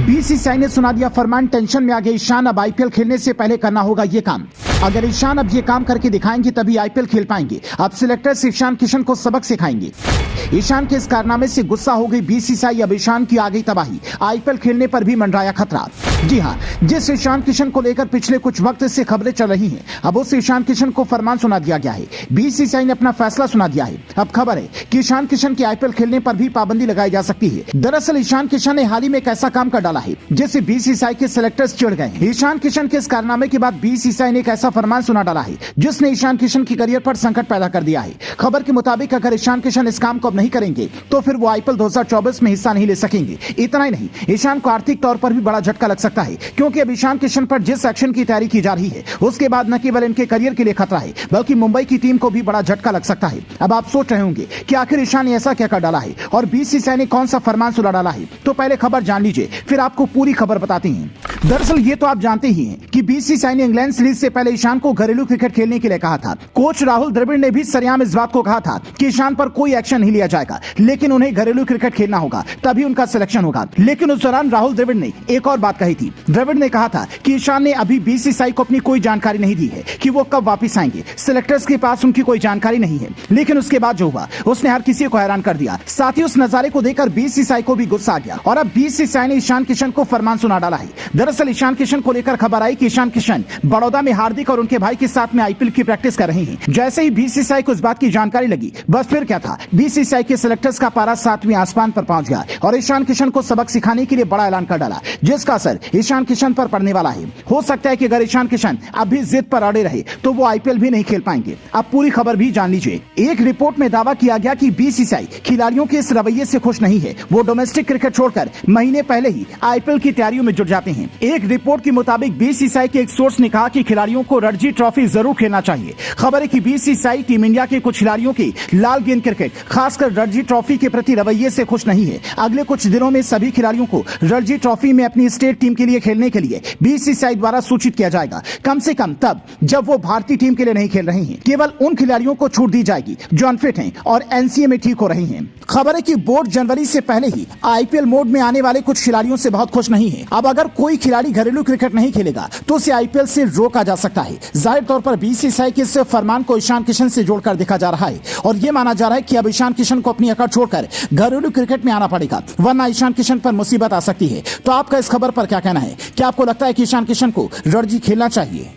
BCCI ने सुना दिया फरमान, टेंशन में आ गए ईशान। अब आईपीएल खेलने से पहले करना होगा ये काम। अगर ईशान अब ये काम करके दिखाएंगे तभी आईपीएल खेल पाएंगे। अब सिलेक्टर्स ईशान किशन को सबक सिखाएंगे। ईशान के इस कारनामे से गुस्सा हो गई बीसीसीआई। अब ईशान की आ गई तबाही, आईपीएल खेलने पर भी मंडराया खतरा। जी हां, जिस ईशान किशन को लेकर पिछले कुछ वक्त से खबरें चल रही हैं, अब उस ईशान किशन को फरमान सुना दिया गया है। बीसीसीआई ने अपना फैसला सुना दिया है। अब खबर है कि ईशान किशन के आईपीएल खेलने पर भी पाबंदी लगाई जा सकती है। दरअसल ईशान किशन ने हाल ही में एक ऐसा काम कर डाला है जिससे बीसीसीआई के सिलेक्टर्स चिढ़ गए। ईशान किशन के इस कारनामे के बाद बीसीसीआई ने एक ऐसा फरमान सुना डाला है जिसने ईशान किशन की करियर पर संकट पैदा कर दिया है। खबर के मुताबिक अगर ईशान किशन इस काम को अब नहीं करेंगे तो फिर वो आईपीएल 2024 में हिस्सा नहीं ले सकेंगे। इतना ही नहीं, ईशान को आर्थिक तौर पर भी बड़ा झटका लग सकता है, क्योंकि अब ईशान किशन पर जिस एक्शन की तैयारी की जा रही है उसके बाद न केवल इनके करियर के लिए खतरा है बल्कि मुंबई की टीम को भी बड़ा झटका लग सकता है। अब आप सोच रहे होंगे कि आखिर ईशान ने ऐसा क्या कर डाला है और बीसीसीआई ने कौन सा फरमान सुना डाला है, तो पहले खबर जान लीजिए, फिर आपको पूरी खबर बताते हैं। दरअसल ये तो आप जानते ही हैं कि बीसीसीआई ने इंग्लैंड सीरीज से पहले ईशान को घरेलू क्रिकेट खेलने के लिए कहा था। कोच राहुल द्रविड़ ने भी सरेआम इस बात को कहा था कि ईशान पर कोई एक्शन नहीं लिया जाएगा, लेकिन उन्हें घरेलू क्रिकेट खेलना होगा तभी उनका सिलेक्शन होगा। लेकिन उस दौरान राहुल द्रविड़ ने एक और बात कही थी। द्रविड़ ने कहा था कि ईशान ने अभी बीसीसीआई को अपनी कोई जानकारी नहीं दी है कि वो कब वापस आएंगे। सिलेक्टर्स के पास उनकी कोई जानकारी नहीं है। लेकिन उसके बाद जो हुआ उसने हर किसी को हैरान कर दिया। साथ ही उस नजारे को देखकर बीसीसीआई को भी गुस्सा आ गया और अब बीसीसीआई ने ईशान किशन को फरमान सुना डाला है। दरअसल ईशान किशन को लेकर खबर आई कि ईशान किशन बड़ौदा में हार्दिक और उनके भाई के साथ में आईपीएल की प्रैक्टिस कर रहे हैं। जैसे ही बीसीसीआई को इस बात की जानकारी लगी, बस फिर क्या था, बीसीसीआई के सिलेक्टर्स का पारा 7वें आसमान पर पहुंच गया और ईशान किशन को सबक सिखाने के लिए बड़ा ऐलान कर डाला, जिसका असर ईशान किशन पर पड़ने वाला है। हो सकता है कि अगर ईशान किशन अभी जिद पर अड़े रहे तो वो आईपीएल भी नहीं खेल पाएंगे। अब पूरी खबर भी जान लीजिए। एक रिपोर्ट में दावा किया गया कि बीसीसीआई खिलाड़ियों के इस रवैये से खुश नहीं है। वो डोमेस्टिक क्रिकेट छोड़कर महीने पहले ही आईपीएल की तैयारियों में जुट जाते हैं। एक रिपोर्ट के मुताबिक बीसीसीआई के एक सोर्स ने कहा कि खिलाड़ियों को रणजी ट्रॉफी जरूर खेलना चाहिए। खबर है कि बीसीसीआई टीम इंडिया के कुछ खिलाड़ियों की लाल गेंद क्रिकेट, खासकर रणजी ट्रॉफी के प्रति रवैये से खुश नहीं है। अगले कुछ दिनों में सभी खिलाड़ियों को रणजी ट्रॉफी में अपनी स्टेट टीम के लिए खेलने के लिए बीसीसीआई द्वारा सूचित किया जाएगा, कम से कम तब जब वो भारतीय टीम के लिए नहीं खेल रहे हैं। केवल उन खिलाड़ियों को छूट दी जाएगी जो अनफिट हैं और एनसीए में ठीक हो रहे हैं। खबर है कि बोर्ड जनवरी से पहले ही आईपीएल मोड में आने वाले कुछ खिलाड़ियों से बहुत खुश नहीं है। अब अगर कोई खिलाड़ी घरेलू क्रिकेट नहीं खेलेगा तो उसे आईपीएल से रोका जा सकता है। जाहिर तौर पर बीसीसीआई के इस फरमान को ईशान किशन से जोड़कर देखा जा रहा है और यह माना जा रहा है कि अब ईशान किशन को अपनी अकड़ छोड़कर घरेलू क्रिकेट में आना पड़ेगा, वरना ईशान किशन पर मुसीबत आ सकती है। तो आपका इस खबर पर क्या कहना है? क्या आपको लगता है कि ईशान किशन को रणजी खेलना चाहिए?